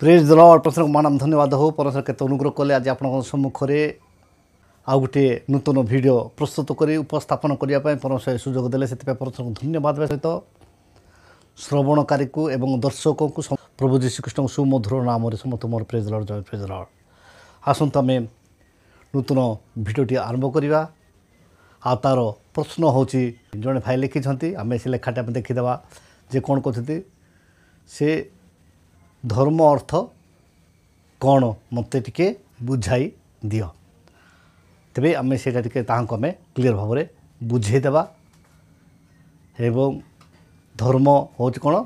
Praise the Lord परमेश्वर को मान धन्यवाद हो परमेश्वर केत अनुग्रह कले आज आप सम्मुखें आउ गोटे नूतन वीडियो प्रस्तुत कर उपस्थापन करने परमेश्वर सुजोग देले से परमेश्वर को धन्यवाद सहित श्रवणकारी को एवं दर्शकों को प्रभु जीशु कृष्ण सुमधुर नाम समस्त मोर प्रेज लॉर्ड जय प्रेज लॉर्ड आसत आम नूतन भिडियोटी आरंभ करवा आ तार प्रश्न हूँ जड़े भाई लिखिं आम से लेखाटा देखीदे जे कौन कहते से धर्म अर्थ कौन मत टे बुझाई दियो तेरे आम से आम क्लीयर भाव में बुझेदेवा एवं धर्म हूँ कौन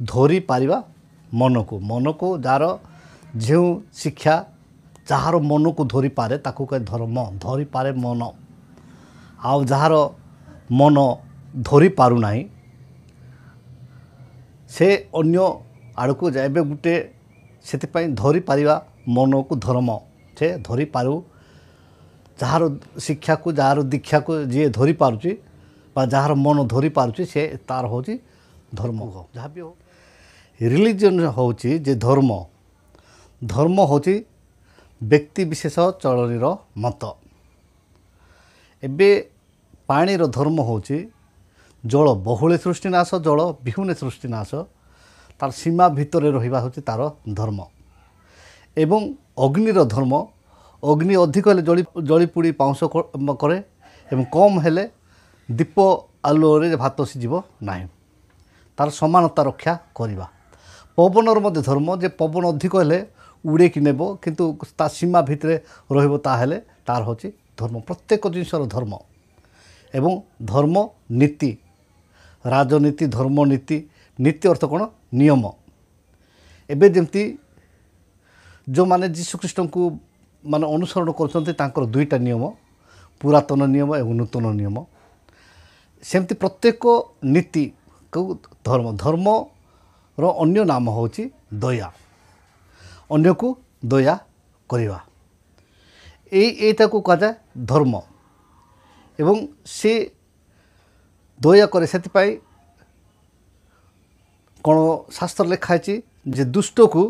धरी पारिबा मन को जार जो शिक्षा जार मन को धरी पारे ताकू कहे धर्म धरी पारे मन आउ जार मन धरी पारु नाही से अन्य आड़क जाए गोटे से धरी पारिबा मन को धर्म से धरी पारु जार शिक्षा को जार दीक्षा को जी धरी पारुची जार मन धरी पारुची से तार हूँ धर्म जहाँ भी हो रिलीजन हूँ जे धर्म धर्म हूँ व्यक्ति विशेष चलनी मत एबे पाणीर धर्म हूँ जल बहुले सृष्टिनाश जल विहुने सृष्टिनाश तार सीमा भितर रहिबा होची तार धर्म एवं अग्निर धर्म अग्नि अधिक हेले जली पोड़ी पाउंस करे एवं कम हेले दीप आलुरे भात सीझिब नाही तार समानता रक्षा करिबा पवनर मध्य धर्म जे पवन अधिक हेले उड़े कि नेब किंतु ता सीमा भितर रहिबो ता हेले तार होची धर्म प्रत्येक जिनसर धर्म एवं धर्म नीति राजनीति धर्म नीति नीति अर्थ कौन नियम एबे जमती जो माने जीशु कृष्ण को माने अनुसरण कर दुईटा नियम पुरातन नियम एवं नूतन नियम सेमती प्रत्येक नीति को धर्म धर्म रो अन्य नाम होची दया अन्य को दया करिवा एटा को कहा जाए धर्म एवं से दया करे से कौन शास्त्र लिखाई जे दुष्ट को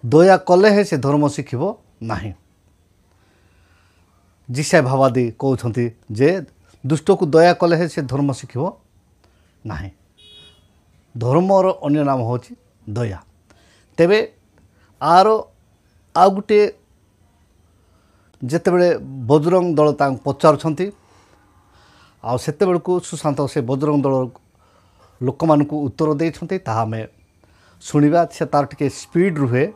दया कले है से धर्म शिखब नहीं जिसा भावादी कहते जे दुष्ट को दया कले है से धर्म शिखब नहीं धर्मर अन्य नाम हूँ दया तेबे आर आ गोटे जितेबले बजरंग दल पचारुंट आते बेलू सुशांत से बजरंग दल लोक मान उत्तर देते आम शुणा से तार टे स्पीड रुहे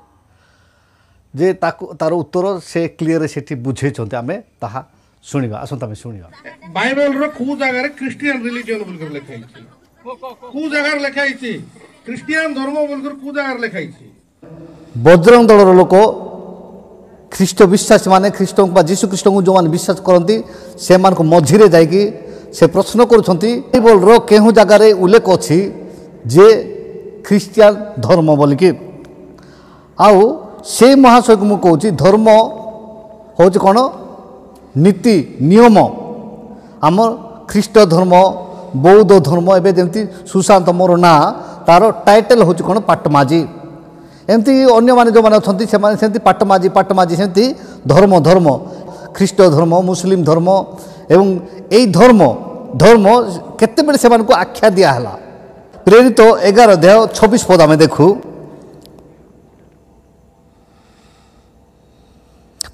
जे तार उत्तर से क्लीयर से बुझे आम ता शुणा आसत आम शुणा बाइबल रो को जगह क्रिश्चियन रिलीजन बोलकर लिखाई को जगह लिखाई क्रिश्चियन धर्म बोलकर को जगह लिखाई बजरंग दल लोक ख्रीष्ट विश्वास माने ख्रीष्ट जीशु कृष्ण को जो मैंने विश्वास करती से मझीरे जाकि से प्रश्न कर केहू जगार उल्लेख अच्छी जे ख्रीस्टियान धर्म बोलिकी आउ से महाशय को मुझे धर्म हूँ कौन नीति नियम आम ख्रीष्ट धर्म बौद्ध धर्म एवं जमी सुशांत मोर ना तार टाइटल हूँ कौन पाटमाझी एमती अन्य माने जो माने अच्छी से पाटमाझी सेमती धर्म धर्म ख्रीष्ट धर्म मुस्लिम धर्म एवं यही धर्म धर्म केते से आख्या दिहला प्रेरित 11 अध्याय 26 पद आम देखु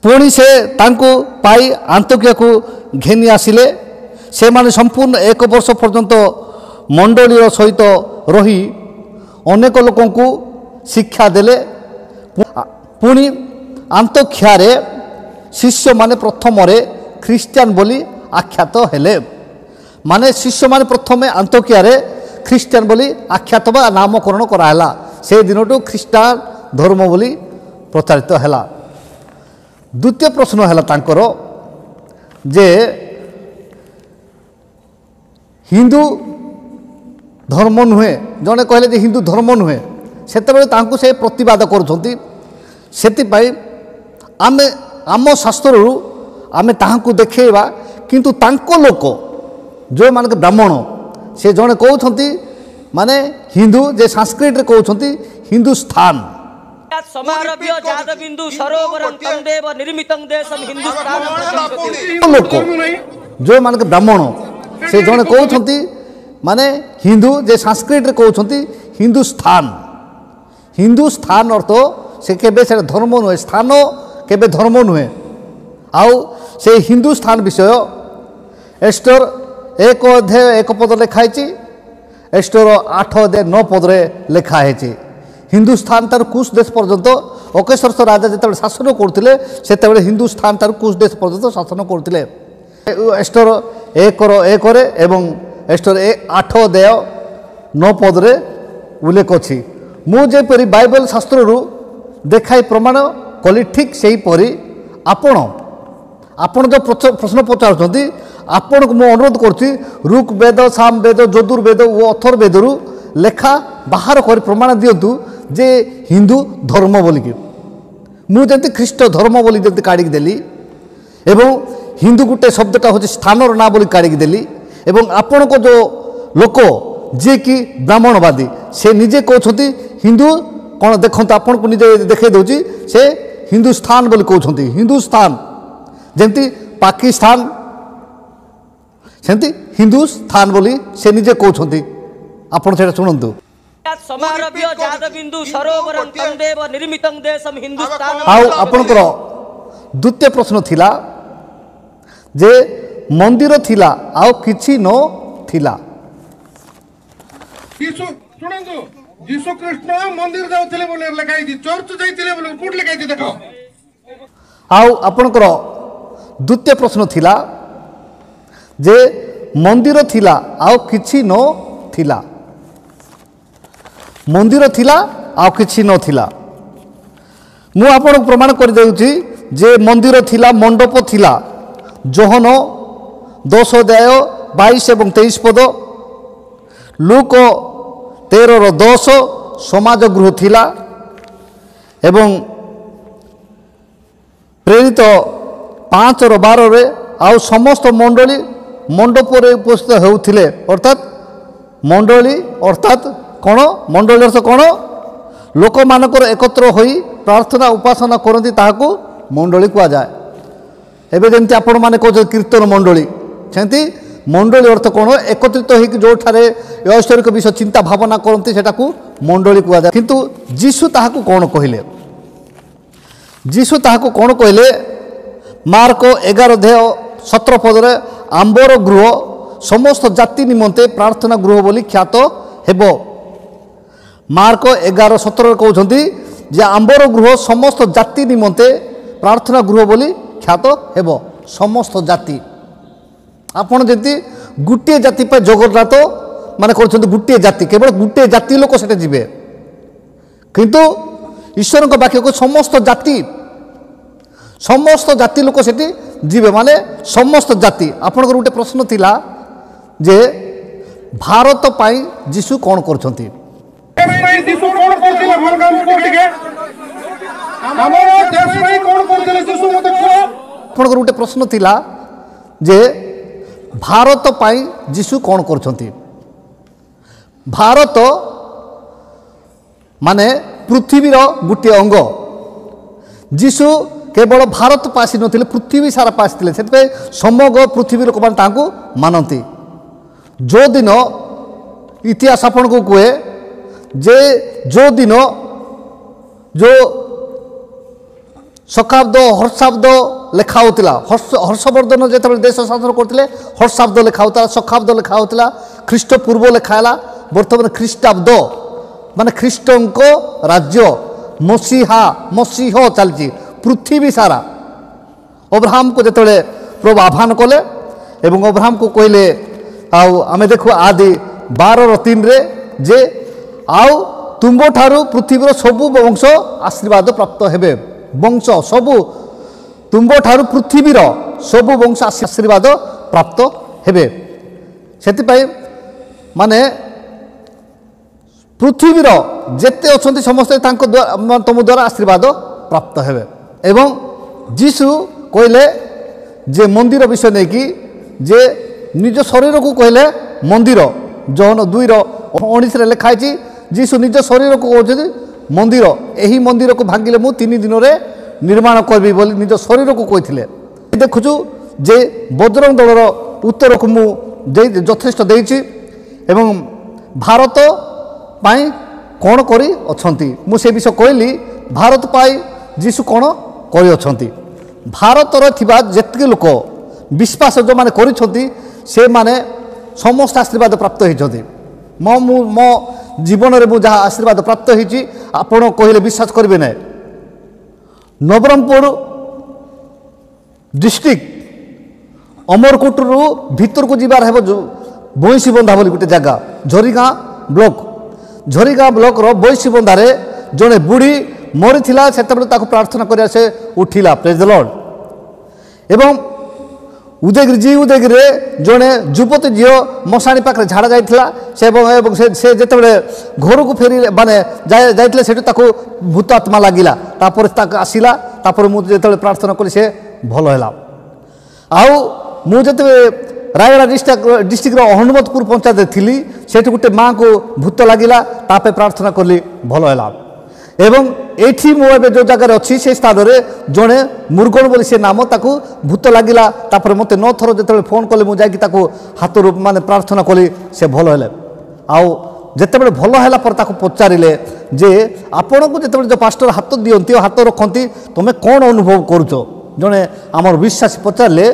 पुणी से तांको पाई आंतकिया को घेनी आसिले से माने संपूर्ण 1 वर्ष पर्यंत मंडली सहित रही अनेक लोकों को शिक्षा देले पुणी आंतकियार शिष्य माने प्रथम ख्रीस्टियान बोली आख्यात हेले माने शिष्य माने प्रथम आंतकियार ख्रीस्टियान बोली आख्यात बा नामकरण कराला से दिन ख्रीस्टान धर्म बोली प्रचारित हैला द्वितीय प्रश्न हैला तांकर जे हिंदू धर्म नुहे जड़े कहले जे हिंदू धर्म नुहे से प्रतिवाद करुँच आमे आम शास्त्र आमे ताहांकु देखेबा किंतु तांको लोक जो मान ब्राह्मण से जड़े कहते माने हिंदू जे संस्कृत रे कहउछंती हिंदुस्तान समारभ्य जातबिंदु सरोवरं तं देव निर्मितं देशं हिंदुस्तान लोक जो मान के ब्राह्मण से जने कहउछंती माने हिंदू जे संस्कृत रे कहउछंती हिंदुस्तान हिंदुस्तान अर्थ से केबे से धर्म नुहे स्थान केबे धर्म नुहे आउ से हिंदुस्तान विषय एस्टर 1 अध्याय 1 पद लिखाई एस्टर 8 अध्याय 9 पद लिखाई हिंदुस्तान तार कुश देश पर्यंत अकेशर राजा जिते शासन करते से हिंदुस्तान तार कुश देश पर्यंत शासन करते एस्टर 1 एवं एस्टर 8 अध्याय 9 पद उल्लेख अच्छी मुझेपरी बाइबल शास्त्र देखाई प्रमाण कली ठीक से हीपरी आपण जो प्रश्न पचार आपण को मुझे अनुरोध करुच्ची ऋग वेद साम वेद यजुर्वेद और अथर्व वेदरू लेखा बाहर कर प्रमाण दिंतु जे हिंदू धर्म बोलिकी मुझे ख्रीष्ट धर्म बोली जमी काढ़ी देली एवं हिंदू गोटे शब्दटा हूँ स्थानर ना बोली काढ़ी देली एवं आपण को जो लोक जी कि ब्राह्मणवादी से निजे कहते हिंदू कौन देखते आपन को निजे देखे दूसरी से हिंदुस्तान बोली कहते हिंदुस्तान जमती पाकिस्तान सेमती हिंदुस्तान बोली से निजे कहते आपन से शुणु समारभ्य जातबिंदु सरोवरं तं देव निर्मितं देशं हिंदुस्तान आपणकर द्वितीय प्रश्न थिला जे मंदिर थिला आउ किछि न थिला यीशु सुनंदु यीशु कृष्ण मंदिर जाउथले बोले लगाई चर्च जाइथिले बोले कोट लगाई देखो आउ आपणकर द्वितीय प्रश्न थिला जे मंदिर थिला आउ किछि न थिला मंदिर थिला आउ किछि न थिला मु आपन प्रमाण कर देउची जे मंदिर थिला मंडप थिला जोहन 10 अध्याय 22 एवं 23 पद लूक 13:10 समाज गृह थिला एवं प्रेरित 5:12 आउ समस्त मंडली मंडप उपस्थित होउथिले अर्थात मंडली अर्थात कौन मंडली अर्थ कौन लोक मानकर एकत्र होई प्रार्थना उपासना करती ताहाकू मंडली कह जाए एवं जमी आपण मैंने कह कीर्तन मंडली सेमती मंडली अर्थ कौन एकत्रित होकर जो ऐश्वर्यक विषय चिंता भावना करती से मंडली कह जाए किंतु जीशु ताहाकू कौन कहले जीशु ताहाकू कौन कहले मार्क 11 अध्याय 17 पदरे आंबर गृह समस्त जाति निमंते प्रार्थना गृह बोली ख्यात हेबो मार्क 11:17 कहते जे आंबर गृह समस्त जाति निमंते प्रार्थना गृह बोली ख्यात हेबो समस्त जाति आपण जति गुटे जाति पर जगन्नाथ माने करछन्ते गुटे जाति केवल गुटे जाति लोक सेटे जिबे किंतु ईश्वर को वाक्य को समस्त जाति लोक सेटी जिबे माने समस्त जाति आपनकर गुटे प्रश्न थिला जे भारत पाई जीशु कौन करछन्ती यीशु कोन करथिले भरगाम कोटिके हमर देश रे कोन करथिले यीशु मते को आपनकर गुटे प्रश्न थिला जे भारत पाई जीशु कौन करछन्ती भारत माने पृथ्वीर गुटे अंग जीशु केवल भारत पासी नथिले पृथ्वी सारा पासीथिले सेतपे समग्र पृथ्वी लोक मान तांको मानंती जो दिन इतिहास आपन को कहे जे जो दिन जो शकाब्द हर्षाब्द लेखा होता हर्षवर्धन जो देश शासन करते हर्षाब्द लेखा होता शकाब्द लेखा होता ख्रीष्टपूर्व लेखाला बर्तमान ख्रीष्टाब्द माने ख्रीष्टको राज्य मसीह चलती पृथ्वी सारा अब्राहम को जो प्रभु आह्वान कले एवं अब्राहम को कहले आमे देखु आदि 12:3 जे आउ तुम्बो ठारू पृथ्वीर सबु वंश आशीर्वाद प्राप्त हेबे वंश सबु तुम्बो ठारू पृथ्वीर सबु वंश आशीर्वाद प्राप्त हेबे सेति पई माने पृथ्वीर जेते अछंती समस्त तांको तुम द्वारा आशीर्वाद प्राप्त हेबे एवं जीशु कहले जे मंदिर विषय नहीं कि जे निज शरीर को कहले मंदिर ଜହନ 2:19 ଲେଖା ହେଇଛି ଯୀଶୁ ନିଜ ଶରୀରକୁ କହୁଛନ୍ତି ମନ୍ଦିର, ଏହି ମନ୍ଦିରକୁ ଭାଙ୍ଗିଲେ ମୁଁ 3 ଦିନରେ ନିର୍ମାଣ କରିବି ବୋଲି ନିଜ ଶରୀରକୁ କହିଥିଲେ। ଦେଖୁଛୁ ଯେ ବଜରଙ୍ଗ ଦଳର ଉତ୍ତରକୁ ମୁଁ ଯଥେଷ୍ଟ ଦେଇଛି ଏବଂ ଭାରତ ପାଇଁ କ'ଣ କରି ଅଛନ୍ତି ମୁଁ ସେ ବିଷୟ କହିଲି। ଭାରତ ପାଇଁ ଯୀଶୁ କ'ଣ କରିଅଛନ୍ତି, ଭାରତରେ ଥିବା ଯେତିକି ଲୋକ ବିଶ୍ୱାସ ଯେଉଁମାନେ କରିଛନ୍ତି ସେମାନେ ସମସ୍ତେ ଆଶୀର୍ବାଦ ପ୍ରାପ୍ତ ହୋଇଛନ୍ତି। ମୋ ଜୀବନରେ ମୁଁ ଯାହା ଆଶୀର୍ବାଦ ପ୍ରାପ୍ତ ହୋଇଛି ଆପଣ କହିଲେ ବିଶ୍ୱାସ କରିବେ ନାହିଁ। ନବରଙ୍ଗପୁର ଡିଷ୍ଟ୍ରିକ୍ଟ ଅମରକୋଟରୁ ଭିତରକୁ ଯିବାର ହେବ ବଇଁଶୀବନ୍ଧା ବୋଲି ଗୋଟେ ଜାଗା, ଝରିଗାଁ ବ୍ଲକର ବଇଁଶୀବନ୍ଧାରେ ଜଣେ ବୁଢ଼ୀ ମରିଥିଲା। ସେତେବେଳେ ତାକୁ ପ୍ରାର୍ଥନା କରିବା ସେ ଉଠିଲା, ପ୍ରେଜ୍ ଦ ଲର୍ଡ। ଏବଂ ଉଦୟଗିରିରେ ଜଣେ ଯୁବତୀ ଝିଅ ମଶାଣି ପାଖରେ ଝାଡ଼ା ଯାଇଥିଲା ଏବଂ ସେ ଯେତେବେଳେ ଘରକୁ ଫେରିଲେ ମାନେ ଯାଇଥିଲେ ସେଠୁ ତାକୁ ଭୂତ ଆତ୍ମା ଲାଗିଲା। ତାପରେ ତାକୁ ଆସିଲା, ତାପରେ ମୁଁ ଯେତେବେଳେ ପ୍ରାର୍ଥନା କଲି ସେ ଭଲ ହେଲା। ଆଉ ମୁଁ ଯେତେବେଳେ ରାୟଗଡ଼ା ଡିଷ୍ଟ୍ରିକ୍ଟର ହନୁମତପୁର ପଞ୍ଚାୟତରେ ଥିଲି ସେଠି ଗୋଟେ ମାଆଙ୍କୁ ଭୂତ ଲାଗିଲା, ତା ପାଇଁ ପ୍ରାର୍ଥନା କଲି, ଭଲ ହେଲା। ଏବଂ ଏଇଠି ମୁଁ ଏବେ ଯେଉଁ ଜାଗାରେ ଅଛି ସେ ସ୍ଥାନରେ ଜଣେ ମୁର୍ଗଣ ବୋଲି ସେ ନାମ, ତାକୁ ଭୂତ ଲାଗିଲା। ତାପରେ ମୋତେ 9 ଥର ଯେତେବେଳେ ଫୋନ୍ କଲେ ମୁଁ ଯାଇକି ତାକୁ ହାତରୁ ମାନେ ପ୍ରାର୍ଥନା କଲି, ସେ ଭଲ ହେଲେ। ଆଉ ଯେତେବେଳେ ଭଲ ହେଲା ପରେ ତାକୁ ପଚାରିଲେ ଯେ ଆପଣଙ୍କୁ ଯେତେବେଳେ ଯେଉଁ ପାଷ୍ଟର ହାତ ଦିଅନ୍ତି ହାତ ରଖନ୍ତି ତୁମେ କ'ଣ ଅନୁଭବ କରୁଛ? ଜଣେ ଆମର ବିଶ୍ୱାସୀ ପଚାରିଲେ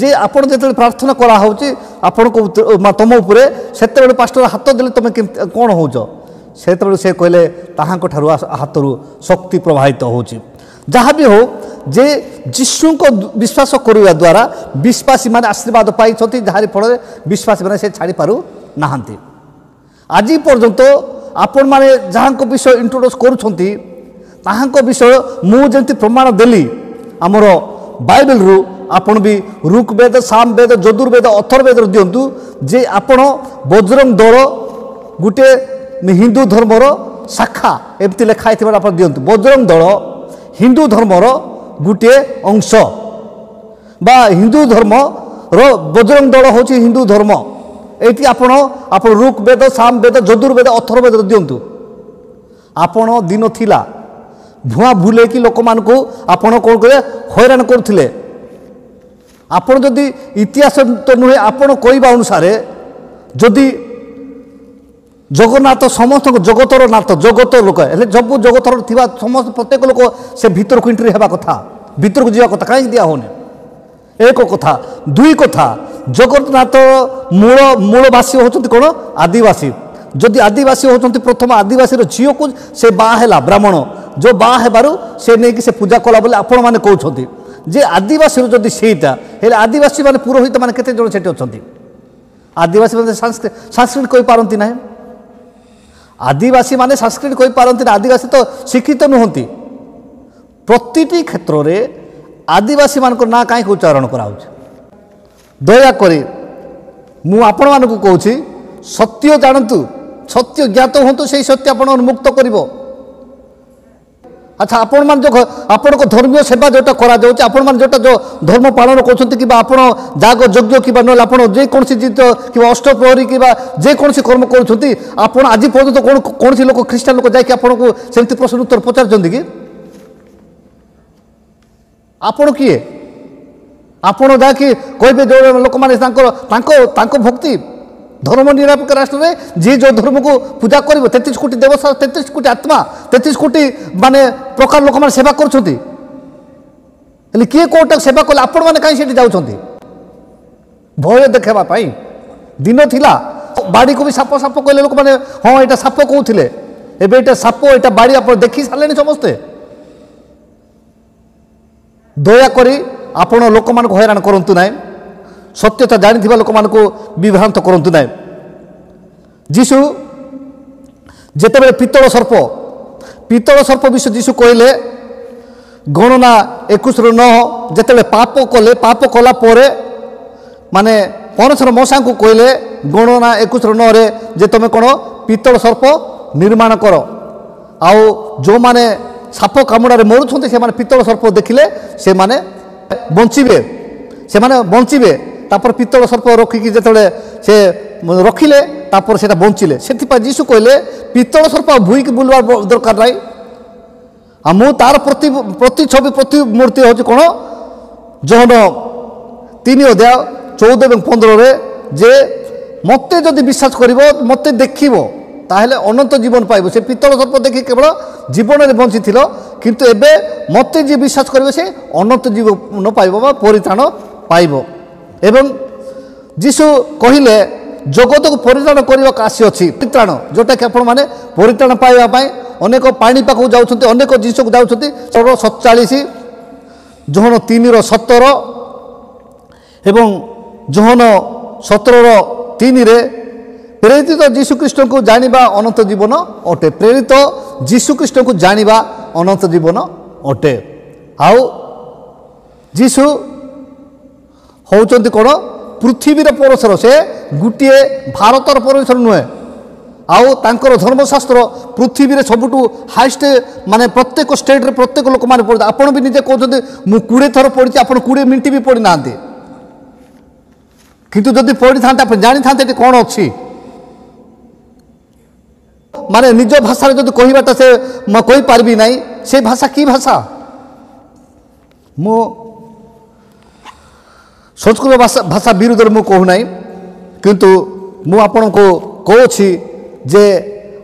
ଯେ ଆପଣ ଯେତେବେଳେ ପ୍ରାର୍ଥନା କରାହେଉଛି ଆପଣଙ୍କ ତୁମ ଉପରେ ସେତେବେଳେ ପାଷ୍ଟର ହାତ ଦେଲେ ତୁମେ କେମିତି କ'ଣ ହେଉଛ? ସେତେବେଳେ ସେ କହିଲେ ତାହାଙ୍କଠାରୁ ହାତରୁ ଶକ୍ତି ପ୍ରବାହିତ ହେଉଛି। ଯାହା ବି ହେଉ ଯେ ଯୀଶୁଙ୍କ ବିଶ୍ୱାସ କରିବା ଦ୍ୱାରା ବିଶ୍ୱାସୀମାନେ ଆଶୀର୍ବାଦ ପାଇଛନ୍ତି, ଯାହାରି ଫଳରେ ବିଶ୍ୱାସୀମାନେ ସେ ଛାଡ଼ିପାରୁନାହାନ୍ତି। ଆଜି ପର୍ଯ୍ୟନ୍ତ ଆପଣମାନେ ଯାହାଙ୍କ ବିଷୟ ଇଣ୍ଟ୍ରୋଡ୍ୟୁସ୍ କରୁଛନ୍ତି ତାହାଙ୍କ ବିଷୟ ମୁଁ ଯେମିତି ପ୍ରମାଣ ଦେଲି ଆମର ବାଇବେଲରୁ, ଆପଣ ବି ଋଗ୍ବେଦ, ସାମବେଦ, ଯଜୁର୍ବେଦ, ଅଥର୍ବବେଦରୁ ଦିଅନ୍ତୁ ଯେ ଆପଣ ବଜରଙ୍ଗ ଦଳ ଗୋଟିଏ ହିନ୍ଦୁ ଧର୍ମର ଶାଖା ଏମିତି ଲେଖା ହେଇଥିବା ଆପଣ ଦିଅନ୍ତୁ। ବଜରଙ୍ଗ ଦଳ ହିନ୍ଦୁ ଧର୍ମର ଗୋଟିଏ ଅଂଶ ବା ହିନ୍ଦୁ ଧର୍ମର ବଜରଙ୍ଗ ଦଳ ହେଉଛି ହିନ୍ଦୁ ଧର୍ମ। ଏଇଠି ଆପଣ ଋଗ୍ବେଦ, ସାମବେଦ, ଯଜୁର୍ବେଦ, ଅଥର୍ବବେଦ ଦିଅନ୍ତୁ। ଆପଣ ଦିନ ଥିଲା ଭୁଆଁ ଭୁଲେଇକି ଲୋକମାନଙ୍କୁ ଆପଣ କ'ଣ କରିବେ ହଇରାଣ କରୁଥିଲେ। ଆପଣ ଯଦି ଇତିହାସ ତ ନୁହେଁ ଆପଣ କହିବା ଅନୁସାରେ ଯଦି ଜଗନ୍ନାଥ ସମସ୍ତଙ୍କ ଜଗତର ନାଥ, ଜଗତ ଲୋକ ହେଲେ ସବୁ ଜଗତର ଥିବା ସମସ୍ତ ପ୍ରତ୍ୟେକ ଲୋକ ସେ ଭିତରକୁ ଏଣ୍ଟ୍ରି ହେବା କଥା, ଭିତରକୁ ଯିବା କଥା, କାହିଁକି ଦିଆ ହେଉନି? ଏକ କଥା। ଦୁଇ କଥା, ଜଗନ୍ନାଥ ମୂଳବାସୀ ହେଉଛନ୍ତି କ'ଣ? ଆଦିବାସୀ। ଯଦି ଆଦିବାସୀ ହେଉଛନ୍ତି ପ୍ରଥମ ଆଦିବାସୀର ଝିଅକୁ ସେ ବାହା ହେଲା ବ୍ରାହ୍ମଣ, ଯେଉଁ ବାହା ହେବାରୁ ସେ ନେଇକି ସେ ପୂଜା କଲା ବୋଲି ଆପଣମାନେ କହୁଛନ୍ତି ଯେ ଆଦିବାସୀରୁ ଯଦି ସେଇଟା ହେଲେ ଆଦିବାସୀମାନେ ପୁରୋହିତମାନେ କେତେ ଜଣ ସେଠି ଅଛନ୍ତି? ଆଦିବାସୀମାନେ ସାଂସ୍କ୍ରିଟ କହିପାରନ୍ତି ନାହିଁ, ଆଦିବାସୀମାନେ ସାଂସ୍କ୍ରିଟ କହିପାରନ୍ତି ନା, ଆଦିବାସୀ ତ ଶିକ୍ଷିତ ନୁହନ୍ତି। ପ୍ରତିଟି କ୍ଷେତ୍ରରେ ଆଦିବାସୀମାନଙ୍କ ନାଁ କାହିଁକି ଉଚ୍ଚାରଣ କରାହେଉଛି? ଦୟାକରି ମୁଁ ଆପଣମାନଙ୍କୁ କହୁଛି ସତ୍ୟ ଜାଣନ୍ତୁ, ସତ୍ୟ ଜ୍ଞାତ ହୁଅନ୍ତୁ, ସେହି ସତ୍ୟ ଆପଣଙ୍କୁ ମୁକ୍ତ କରିବ। ଆଚ୍ଛା, ଆପଣମାନେ ଯେଉଁ ଆପଣଙ୍କ ଧର୍ମୀୟ ସେବା ଯେଉଁଟା କରାଯାଉଛି, ଆପଣମାନେ ଯେଉଁଟା ଯେଉଁ ଧର୍ମ ପାଳନ କରୁଛନ୍ତି କିମ୍ବା ଆପଣ ଯାଗ ଯଜ୍ଞ କିମ୍ବା ନହେଲେ ଆପଣ ଯେକୌଣସି ଜିନିଷ କିମ୍ବା ଅଷ୍ଟପ୍ରହରୀ କିମ୍ବା ଯେକୌଣସି କର୍ମ କରୁଛନ୍ତି, ଆପଣ ଆଜି ପର୍ଯ୍ୟନ୍ତ କୌଣସି ଲୋକ ଖ୍ରୀଷ୍ଟିଆନ ଲୋକ ଯାଇକି ଆପଣଙ୍କୁ ସେମିତି ପ୍ରଶ୍ନ ଉତ୍ତର ପଚାରୁଛନ୍ତି କି? ଆପଣ କିଏ? ଆପଣ ଯାହାକି କହିବେ ଯେଉଁ ଲୋକମାନେ ତାଙ୍କ ଭକ୍ତି ଧର୍ମ ନିରପେକ୍ଷ ରାଷ୍ଟ୍ରରେ ଯିଏ ଯେଉଁ ଧର୍ମକୁ ପୂଜା କରିବ 33 କୋଟି ଦେବତା, 33 କୋଟି ଆତ୍ମା, 33 କୋଟି ମାନେ ପ୍ରକାର ଲୋକମାନେ ସେବା କରୁଛନ୍ତି। ହେଲେ କିଏ କେଉଁଟା ସେବା କଲେ ଆପଣମାନେ କାହିଁ ସେଠି ଯାଉଛନ୍ତି? ଭୟ ଦେଖାଇବା ପାଇଁ। ଦିନ ଥିଲା ବାଡ଼ିକୁ ବି ସାପ ସାପ କହିଲେ ଲୋକମାନେ ହଁ ଏଇଟା ସାପ କହୁଥିଲେ, ଏବେ ଏଇଟା ସାପ, ଏଇଟା ବାଡ଼ି ଆପଣ ଦେଖି ସାରିଲେଣି ସମସ୍ତେ। ଦୟାକରି ଆପଣ ଲୋକମାନଙ୍କୁ ହଇରାଣ କରନ୍ତୁ ନାହିଁ, ସତ୍ୟତା ଜାଣିଥିବା ଲୋକମାନଙ୍କୁ ବିଭ୍ରାନ୍ତ କରନ୍ତୁ ନାହିଁ। ଯୀଶୁ ଯେତେବେଳେ ପିତ୍ତଳ ସର୍ପ ବିଷୟ ଯୀଶୁ କହିଲେ ଗଣନା 21:9, ଯେତେବେଳେ ପାପ କଲା ପରେ ମାନେ ପରମେଶ୍ୱର ମଶାଙ୍କୁ କହିଲେ ଗଣନା 21:9ରେ ଯେ ତୁମେ କ'ଣ ପିତ୍ତଳ ସର୍ପ ନିର୍ମାଣ କର, ଆଉ ଯେଉଁମାନେ ସାପ କାମୁଡ଼ାରେ ମରୁଛନ୍ତି ସେମାନେ ପିତ୍ତଳ ସର୍ପ ଦେଖିଲେ ସେମାନେ ବଞ୍ଚିବେ। ତାପରେ ପିତ୍ତଳ ସର୍ପ ରଖିକି ଯେତେବେଳେ ସେ ରଖିଲେ तापर सेटा बंचिले से जीशु कहले पितल सर्प भूईक बुलवार दरकार नाई मु तार प्रति छवि प्रतिमूर्ति हूँ कौन जहन 3 अध्याय 14 और 15 जे मते जदि विश्वास कर मते देखिब ताहले अनंत जीवन पाइब से पितल सर्प देखि केवल जीवन में बंची किंतु एबे मते जी विश्वास करिवे से अनंत जीवन पाइब बा परित्राण पाइब एवं जीशु कहिले जगत को परित्राण करने आसी अच्छी परित्राण जोटा कि आपण मैंने परित्राण पाइबा अनेक पानी पाखक जाऊँच अनेक जिनिस को जाऊँच 47 जोहन 3:17 एवं जोहन 17:3 प्रेरित जीशुख्रीष्ट को जानिबा अनंत जीवन अटे प्रेरित जीशुख्रीष्ट को जानिबा अनंत जीवन अटे आउ जीशु होउचंती कोन पृथ्वीर परमेश्वर से गुटिए भारतर परमेश्वर नुहे आउ तांकर धर्मशास्त्र पृथ्वी रे सबुठु हाईएस्ट माने प्रत्येक स्टेट रे प्रत्येक लोक माने पढ़ते आपण भी निजे कहते मु 20 थर पढ़ी आपण 20 मिनिट भी पढ़ी ना किंतु जदि पढ़ी था आप जानी था कौन अच्छी माने निज भाषा जब कहबाटा से कही पार्बी नहीं से भाषा की भाषा मु संस्कृत भाषा विरुद्ध मु कहूना किंतु मु आपण को कहूँ जे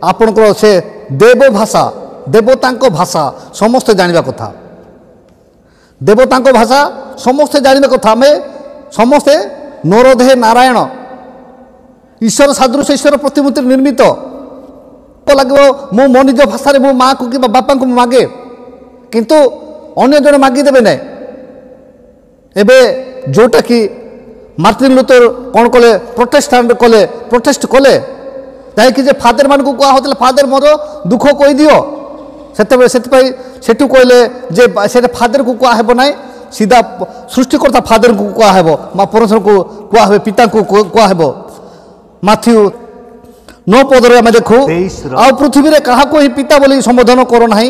आपणकर से देव भाषा देवता भाषा समस्ते जानिबा कथा देवता भाषा समस्ते जानिबा कथा आम समस्ते नरदेह नारायण ईश्वर सादृश ईश्वर प्रतिमूर्ति निर्मित लगे मु मो निज भाषा मो माँ को कि बापा को मागे किंतु अन्य जन मागिदेवे ना एबे जोटा कि मार्टिन लुथर कौन कले प्रोटेस्ट कले जे फादर मान को कहा होता फादर मोर दुख कही दियो से कहले जे से फादर को कह ना सीधा सृष्टिकर्ता फादर को कह माँ परमेश्वर को कह पिता को कह माथ्यू 9 पदरे आम देखू आ पृथ्वी रे कहा को ही पिता बोली संबोधन करो ना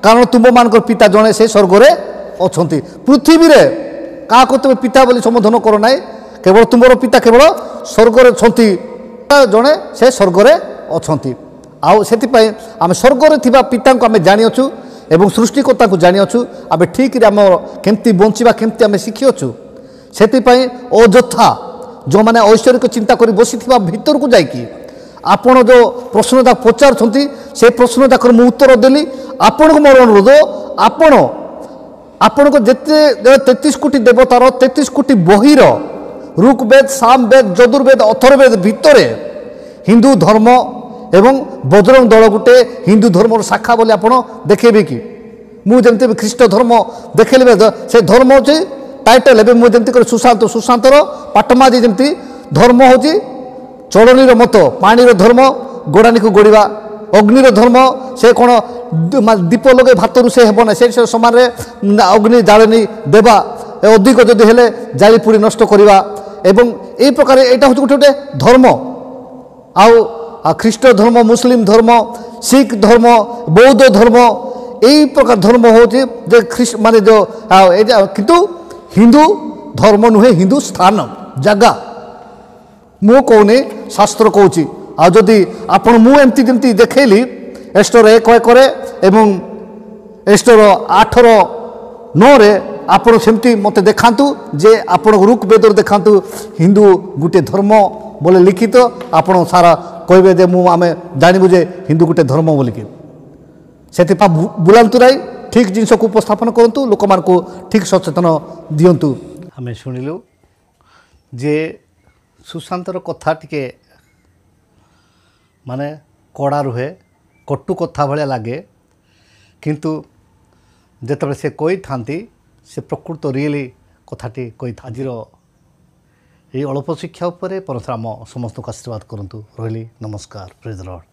कारण तुम मान पिता जड़े से स्वर्ग रे अच्छा पृथ्वी रे कहा को तुम पिता बोली संबोधन करो ना केवल तुम पिता केवल स्वर्ग रे छंती जड़े से स्वर्ग रे अच्छा आउ से आम स्वर्ग रे थिबा पिता को आम जानिछु एवं सृष्टिकर्ता को जानिछु आम ठीक आम केमती बंचिबा केमती आम शिखिछु से अଯଥା जो मैंने ऐश्वर्यक चिंता कर बसी भीतर को जाकि आपण जो प्रश्न तक पचार से प्रश्न तक मु उत्तर देली आपण को मोर अनुरोध आपण को जिते 33 कोटी देवतार 33 कोटी बहिर ऋग्वेद सामवेद यजुर्वेद अथर्ववेद भितर हिंदू धर्म एवं बजरंग दल गोटे हिंदू धर्म शाखा बोली आपण देखेबे कि मुझे ख्रीष्ट धर्म देखेले से धर्म हो टाइटल एवं मुझे सुशांत सुशांतर पाटमादी जमी धर्म हूँ चलनी मत पानी धर्म गोड़ानी को गोड़ा अग्निर धर्म से कौन दीप लगे भात रोषे हेबना से समान अग्नि जालनी देवा अधिक जदि हेले जाली पुड़ी नष्ट करवा एवं यही प्रकार यहाँ हूँ गोटे गोटे धर्म आउ ख्रीष्ट धर्म मुस्लिम धर्म सिख धर्म बौद्ध धर्म यही प्रकार धर्म हूँ ख्रीष्ट माने जो किंतु हिंदू धर्म नुहे हिंदू स्थान जगह मु कहूनी शास्त्र कहूँ आदि आपण मुझे जमी देखली एस्टर 1:1 एवं एस्टर 8:9 आपण सेमती मत देखातु जे आपण ऋग्वेद देखातु हिंदू गोटे धर्म बोले लिखित आपण सारा कहबे जे मु आमे जानबु जे हिंदू गोटे धर्म बोलिकी से बुलांतु राय ठीक जिनस को उपस्थापन करंतु लोक मान को ठीक सचेतन दियंतु आमे शुणिलु जे सुशांतर कथा टिके माने कड़ा रुहे कटु कथा भाया लगे किंतु जेतबे से कही थांती से प्रकृत रियली कथाटी कही था आज ये अल्प शिक्षा उपरे परशुराम समस्त को आशीर्वाद करंतु रही नमस्कार प्रेज द लॉर्ड।